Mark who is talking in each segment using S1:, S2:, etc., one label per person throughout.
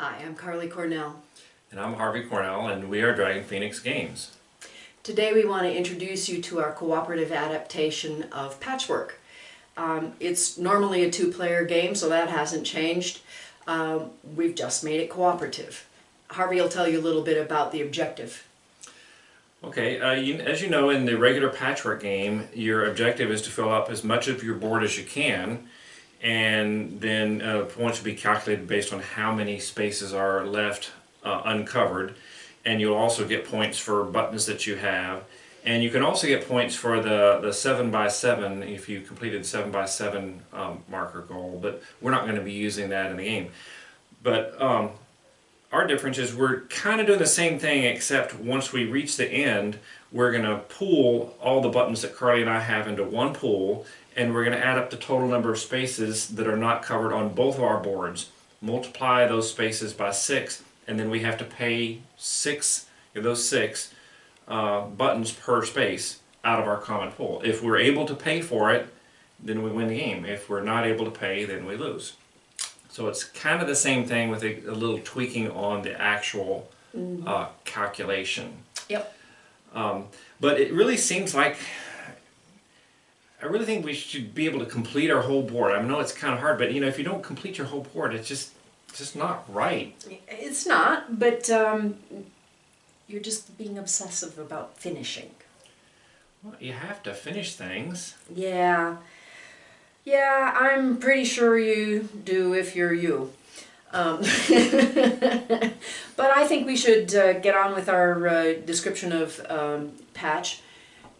S1: Hi, I'm Carly Cornell.
S2: And I'm Harvey Cornell, and we are Dragon Phoenix Games.
S1: Today we want to introduce you to our cooperative adaptation of Patchwork. It's normally a two-player game, so that hasn't changed. We've just made it cooperative. Harvey will tell you a little bit about the objective.
S2: Okay, as you know, in the regular Patchwork game, your objective is to fill up as much of your board as you can, and then points will be calculated based on how many spaces are left uncovered. And you'll also get points for buttons that you have, and you can also get points for the 7x7 if you completed 7x7 marker goal, but we're not going to be using that in the game. But our difference is we're kind of doing the same thing, except once we reach the end, we're going to pool all the buttons that Carly and I have into one pool, and we're going to add up the total number of spaces that are not covered on both of our boards, multiply those spaces by 6, and then we have to pay those six buttons per space out of our common pool. If we're able to pay for it, then we win the game. If we're not able to pay, then we lose. So it's kind of the same thing with a little tweaking on the actual calculation.
S1: Yep.
S2: But it really seems like I really think we should be able to complete our whole board. I know it's kind of hard, but you know, if you don't complete your whole board, it's just not right.
S1: It's not, but you're just being obsessive about finishing.
S2: Well, you have to finish things.
S1: Yeah, I'm pretty sure you do if you're you. But I think we should get on with our description of patch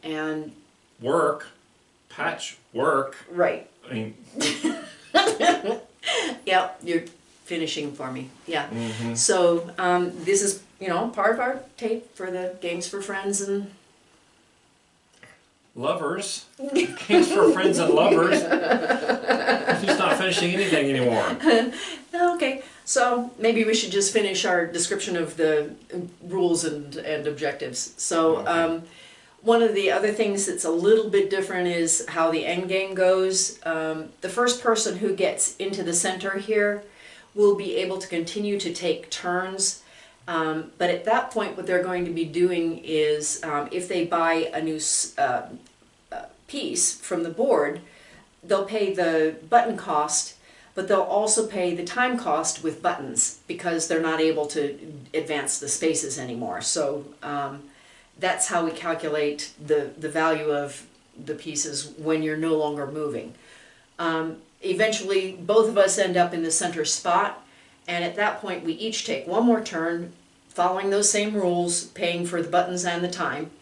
S1: and
S2: patchwork.
S1: Right.
S2: I mean,
S1: yeah, you're finishing for me. Yeah.
S2: Mm-hmm.
S1: So this is, part of our tape for the Games for Friends and
S2: lovers. Games for friends and lovers. He's not finishing anything anymore.
S1: Okay, so maybe we should just finish our description of the rules and objectives. So
S2: Okay.
S1: one of the other things that's a little bit different is how the end game goes. The first person who gets into the center here will be able to continue to take turns. But at that point, what they're going to be doing is, if they buy a new piece from the board, they'll pay the button cost, but they'll also pay the time cost with buttons because they're not able to advance the spaces anymore. So that's how we calculate the value of the pieces when you're no longer moving. Eventually, both of us end up in the center spot, and at that point we each take one more turn, following those same rules, paying for the buttons and the time,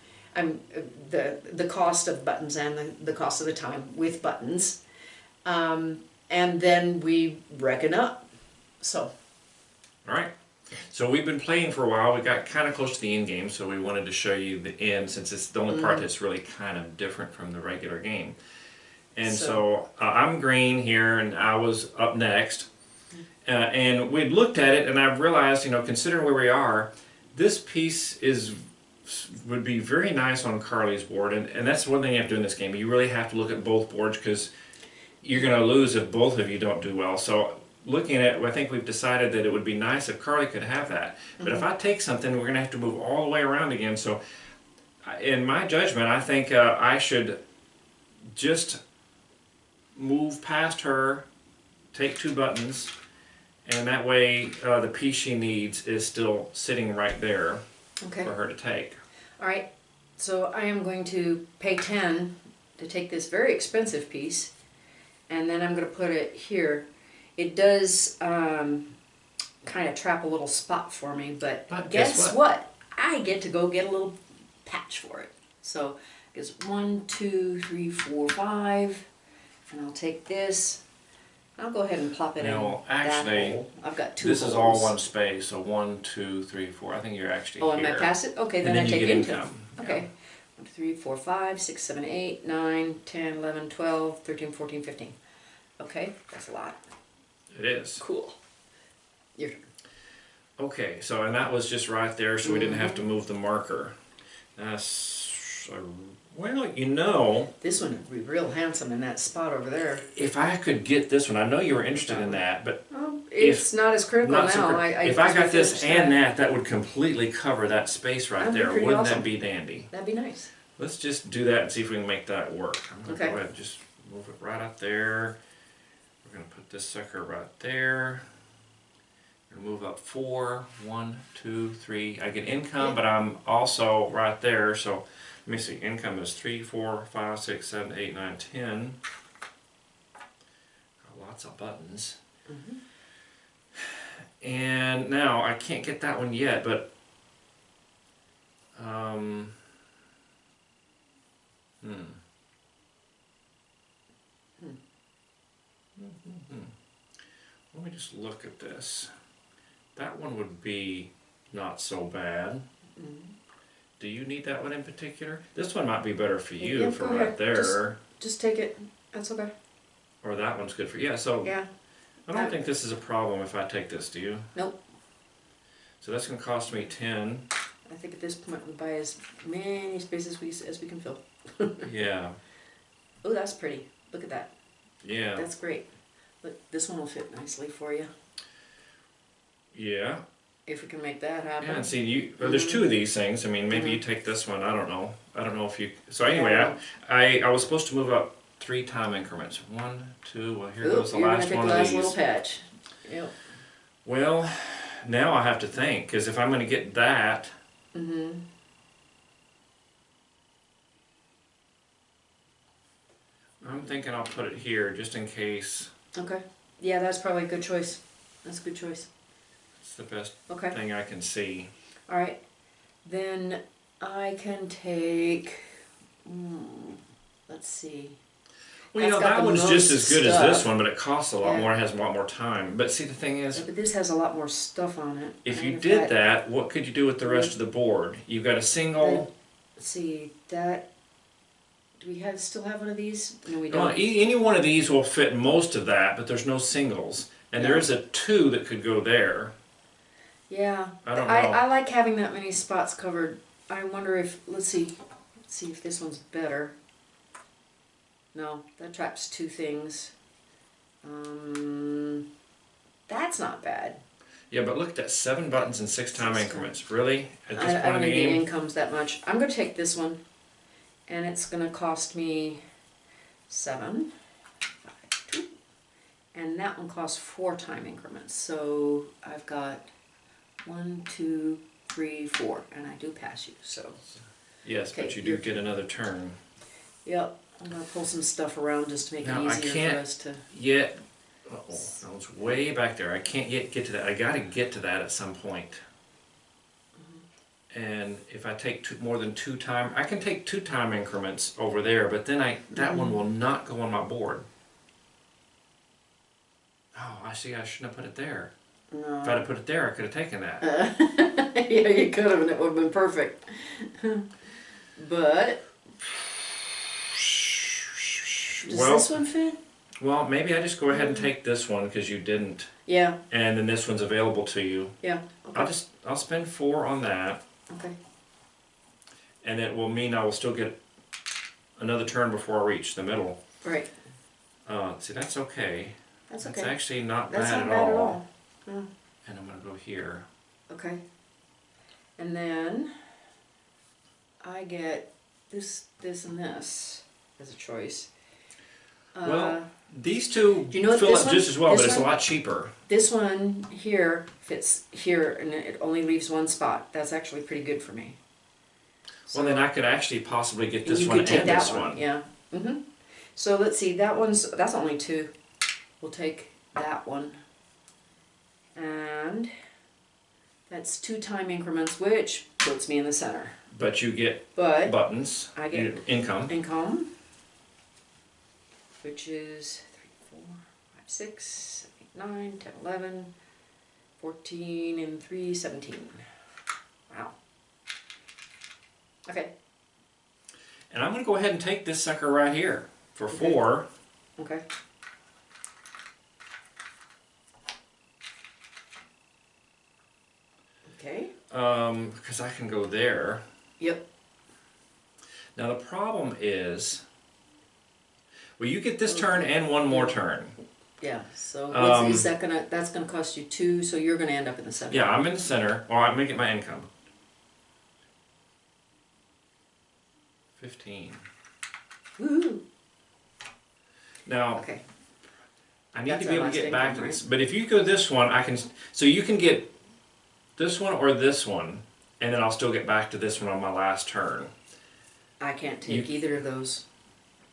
S1: the cost of buttons and the cost of the time with buttons, and then we reckon up. So.
S2: All right. So we've been playing for a while. We got kind of close to the end game, so we wanted to show you the end since it's the only part that's really kind of different from the regular game. And so I'm green here, and I was up next. And we'd looked at it, and I've realized, considering where we are, this piece would be very nice on Carly's board. And that's one thing you have to do in this game. You really have to look at both boards because you're going to lose if both of you don't do well. So looking at it, I think we've decided that it would be nice if Carly could have that. But if I take something, we're going to have to move all the way around again. So in my judgment, I think I should just move past her, take 2 buttons, and that way the piece she needs is still sitting right there for her to take.
S1: All right, so I am going to pay 10 to take this very expensive piece, and then I'm going to put it here. It does kind of trap a little spot for me, but guess what? I get to go get a little patch for it. So it's 1, 2, 3, 4, 5. And I'll take this. I'll go ahead and plop it in
S2: actually,
S1: that hole. I've got 2
S2: This
S1: holes.
S2: is all one space, so 1, 2, 3, 4. I think you're actually here.
S1: Oh, am I past it? Okay, then I
S2: you
S1: take
S2: get
S1: income.
S2: income.
S1: Okay.
S2: Yeah.
S1: 1, 2, 3, 4, 5, 6, 7, 8, 9, 10, 11, 12, 13, 14, 15. Okay, that's a lot.
S2: It is.
S1: Cool. Your turn.
S2: Okay, so and that was just right there, so we didn't have to move the marker. Well,
S1: this one would be real handsome in that spot over there.
S2: if I could get this one, I know you were interested in that, but
S1: It's not as critical
S2: not so
S1: now.
S2: if I got this
S1: finished
S2: and that would completely cover that space right
S1: That'd be
S2: there.
S1: pretty
S2: Wouldn't
S1: awesome.
S2: that be dandy?
S1: That'd be nice.
S2: Let's just do that and see if we can make that work. I'm going to
S1: Okay.
S2: go ahead and just move it right up there. We're going to put this sucker right there. We're going to move up 4. 1, 2, 3. I get income, but I'm also right there. So let me see. Income is 3, 4, 5, 6, 7, 8, 9, 10. Got lots of buttons.
S1: Mm-hmm.
S2: And now I can't get that one yet, but let me just look at this. That one would be not so bad.
S1: Mm-hmm.
S2: Do you need that one in particular? This one might be better for you
S1: Yeah,
S2: for
S1: go
S2: right
S1: ahead.
S2: there.
S1: Just take it. That's okay.
S2: Or that one's good for you. Yeah, so
S1: Yeah.
S2: I don't think this is a problem if I take this, do you?
S1: Nope.
S2: So that's going to cost me 10.
S1: I think at this point we buy as many spaces as we can fill.
S2: Yeah.
S1: Oh, that's pretty. Look at that.
S2: Yeah.
S1: That's great. Look, this one will fit nicely for you.
S2: Yeah.
S1: If we can make that happen.
S2: Yeah, and see, well, there's two of these things. I mean, maybe you take this one. I don't know. I don't know if you. So anyway,
S1: Yeah.
S2: I was supposed to move up 3 time increments. 1, 2. Well, here
S1: Oop,
S2: goes the
S1: you're
S2: last
S1: gonna
S2: one
S1: pick the
S2: of
S1: last
S2: these.
S1: little patch. Yep.
S2: Well, now I have to think because if I'm going to get that.
S1: Mm-hmm.
S2: I'm thinking I'll put it here just in case.
S1: Okay. Yeah, that's probably a good choice. That's a good choice.
S2: It's the best
S1: Okay.
S2: thing I can see.
S1: All right. Then I can take. Let's see.
S2: Well, you know,
S1: That's got
S2: that
S1: the
S2: one's just as
S1: most
S2: good as
S1: stuff.
S2: this one, but it costs a lot
S1: Yeah.
S2: more. It has a lot more time. But see, the thing is,
S1: But this has a lot more stuff on it.
S2: if
S1: And
S2: you did that, what could you do with the rest of the board? You've got a single.
S1: Let's see that. Do we still have one of these? No, we
S2: Well,
S1: don't.
S2: any one of these will fit most of that, but there's no singles. And there
S1: No.
S2: is a 2 that could go there.
S1: Yeah.
S2: I don't know.
S1: I like having that many spots covered. I wonder if let's see if this one's better. No, that traps 2 things. That's not bad.
S2: Yeah, but look at that. 7 buttons in 6 time increments. Really? At this
S1: I
S2: point
S1: don't
S2: in the
S1: need the
S2: game?
S1: incomes that much. I'm going to take this one, and it's going to cost me 7, 5, 2, and that one costs 4 time increments. So I've got 1, 2, 3, 4, and I do pass you. So
S2: Yes,
S1: Okay,
S2: but you do get another turn.
S1: yep, I'm going to pull some stuff around just to make
S2: Now,
S1: it
S2: I
S1: easier
S2: can't-
S1: for us to.
S2: Yet, uh-oh, that one's way back there. I can't yet get to that. I got to get to that at some point. And if I take more than 2 time, I can take 2 time increments over there, but then that one will not go on my board. Oh, I see. I shouldn't have put it there.
S1: No.
S2: If I'd have put it there, I could have taken that.
S1: Yeah, you could have, and it would have been perfect. But does this one fit?
S2: Well, maybe I just go ahead and take this one because you didn't,
S1: Yeah.
S2: and then this one's available to you.
S1: Yeah. Okay.
S2: I'll spend 4 on that,
S1: Okay.
S2: and it will mean I will still get another turn before I reach the middle.
S1: Right.
S2: See, that's okay.
S1: That's okay.
S2: It's actually not
S1: That's
S2: bad
S1: not
S2: at
S1: bad
S2: all.
S1: at all. No.
S2: And I'm going to go here.
S1: Okay. And then I get this, and this as a choice.
S2: Well, these two
S1: do you know what
S2: fill
S1: this
S2: up
S1: one-
S2: just as well,
S1: this
S2: but it's a
S1: one-
S2: lot cheaper.
S1: This one here fits here, and it only leaves 1 spot. That's actually pretty good for me.
S2: Well, then I could actually possibly get
S1: And
S2: this
S1: you
S2: one
S1: could take
S2: and
S1: that
S2: this one.
S1: Yeah. Mhm. So let's see. That's only 2. We'll take that one, and that's 2 time increments, which puts me in the center.
S2: But you get
S1: But
S2: buttons.
S1: I get
S2: you income.
S1: income, which is 3, 4, 5, 6, 7, 8, 9, 10, 11, 14, and 3, 17. Wow. Okay.
S2: And I'm going to go ahead and take this sucker right here for 4.
S1: Okay. Okay.
S2: Because I can go there.
S1: Yep.
S2: Now the problem is, well, you get this turn and 1 more turn.
S1: Yeah, so
S2: Um,
S1: that's gonna cost you 2, so you're gonna end up in the center.
S2: Yeah, I'm in the center. Well, I'm making my income. 15.
S1: Woo!
S2: Now,
S1: Okay,
S2: I need
S1: That's
S2: to be
S1: our
S2: able to
S1: last
S2: get back
S1: income,
S2: to this.
S1: right?
S2: But if you go this one, I can. So you can get this one or this one, and then I'll still get back to this one on my last turn.
S1: I can't take
S2: You-
S1: either of those.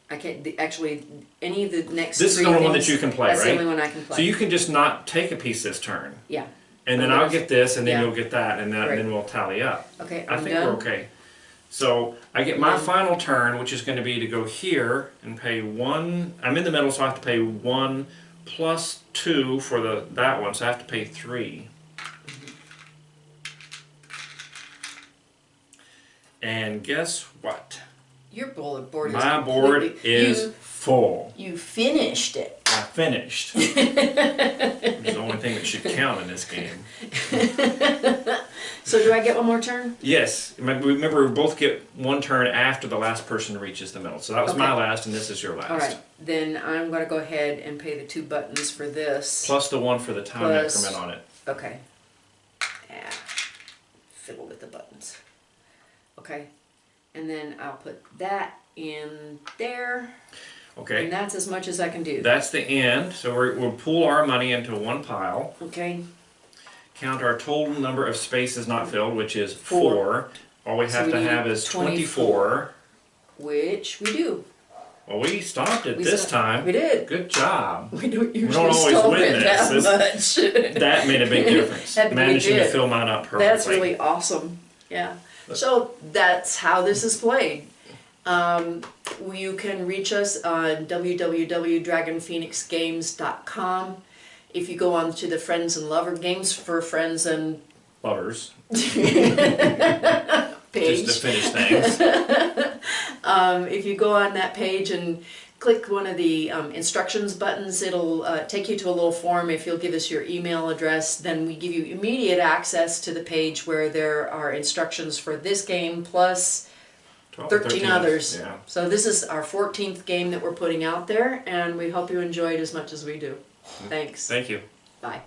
S1: I can't, actually, any of the next
S2: This is
S1: three
S2: the only one
S1: things,
S2: that you can play,
S1: that's the
S2: right?
S1: only one I can play.
S2: So you can just not take a piece this turn,
S1: Yeah,
S2: and then
S1: I'm
S2: I'll
S1: gonna-
S2: get this, and then
S1: yeah.
S2: you'll get that, and
S1: Right.
S2: then we'll tally up.
S1: okay,
S2: I
S1: I'm
S2: think
S1: done.
S2: we're okay. So I get my
S1: Yeah.
S2: final turn, which is going to be to go here and pay 1. I'm in the middle, so I have to pay 1 plus 2 for that one, so I have to pay 3. And guess what?
S1: Your bullet board is
S2: My board
S1: completely-
S2: is full.
S1: You finished it.
S2: I finished. Which is the only thing that should count in this game.
S1: So do I get one more turn?
S2: Yes. Remember, we both get 1 turn after the last person reaches the middle. So that was my
S1: Okay.
S2: last, and this is your last.
S1: Alright, then I'm gonna go ahead and pay the 2 buttons for this.
S2: Plus the 1 for the time
S1: Plus-
S2: increment on it.
S1: Okay. Yeah. Fiddle with the buttons. Okay. And then I'll put that in there.
S2: Okay.
S1: And that's as much as I can do.
S2: That's the end. So we'll pool our money into one pile.
S1: Okay.
S2: Count our total number of spaces not filled, which is
S1: 4.
S2: 4. All we
S1: So
S2: have
S1: we
S2: to
S1: need
S2: have is 24.
S1: Which we do.
S2: Well, we stopped it
S1: We
S2: this
S1: stopped-
S2: time.
S1: We did.
S2: Good job.
S1: We don't usually
S2: don't always
S1: stop
S2: win
S1: it that
S2: this.
S1: much.
S2: That made a big difference.
S1: That really
S2: Managing to
S1: did.
S2: fill mine up perfectly.
S1: That's really awesome. Yeah. So that's how this is played. You can reach us on www.dragonphoenixgames.com. If you go on to the Friends and Lover Games for Friends and
S2: Lovers.
S1: page.
S2: Just to finish things.
S1: If you go on that page and click one of the instructions buttons, it'll take you to a little form. If you'll give us your email address, then we give you immediate access to the page where there are instructions for this game plus
S2: 12 or
S1: 13 others.
S2: Yeah.
S1: So this is our 14th game that we're putting out there, and we hope you enjoy it as much as we do. Thanks.
S2: Thank you.
S1: Bye.